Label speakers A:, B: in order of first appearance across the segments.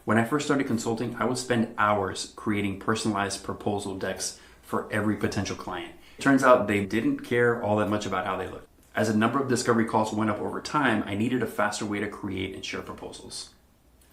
A: When I first started consulting, I would spend hours creating personalized proposal decks for every potential client. It turns out they didn't care all that much about how they looked. As a number of discovery calls went up over time, I needed a faster way to create and share proposals.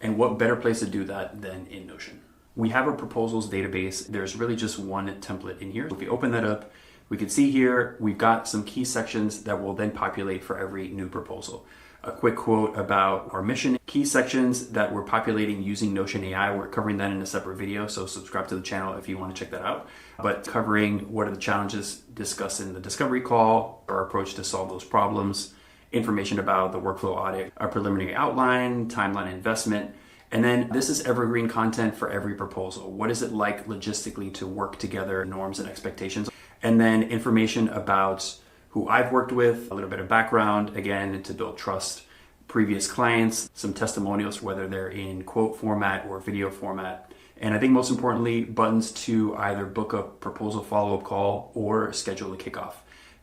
A: And what better place to do that than in Notion? We have a proposals database. There's really just one template in here. If we open that up, we can see here, we've got some key sections that will then populate for every new proposal. A quick quote about our mission, key sections that we're populating using Notion AI. We're covering that in a separate video, so subscribe to the channel if you want to check that out. But covering what are the challenges discussed in the discovery call, our approach to solve those problems, information about the workflow audit, a preliminary outline, timeline investment, and then this is evergreen content for every proposal. What is it like logistically to work together, norms and expectations? And then information about who I've worked with, a little bit of background, again, to build trust, previous clients, some testimonials, whether they're in quote format or video format. And I think most importantly, buttons to either book a proposal follow-up call or schedule a kickoff.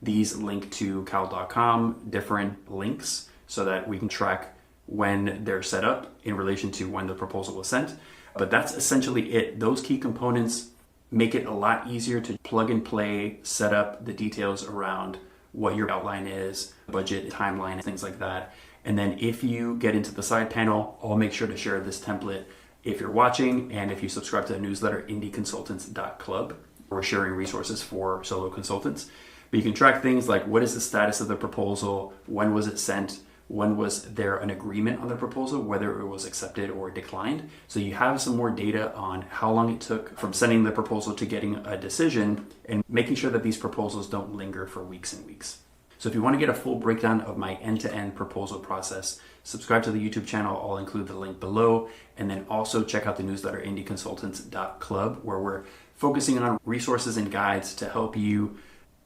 A: These link to cal.com, different links so that we can track when they're set up in relation to when the proposal was sent. But that's essentially it. Those key components make it a lot easier to plug and play, set up the details around what your outline is, budget, timeline, things like that. And then if you get into the side panel, I'll make sure to share this template if you're watching and if you subscribe to the newsletter, indieconsultants.club. We're sharing resources for solo consultants. But you can track things like what is the status of the proposal, when was it sent, when was there an agreement on the proposal, whether it was accepted or declined. So you have some more data on how long it took from sending the proposal to getting a decision and making sure that these proposals don't linger for weeks and weeks. So if you want to get a full breakdown of my end-to-end proposal process, subscribe to the YouTube channel. I'll include the link below. And then also check out the newsletter, indieconsultants.club, where we're focusing on resources and guides to help you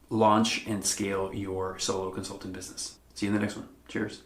A: launch and scale your solo consulting business. See you in the next one. Cheers.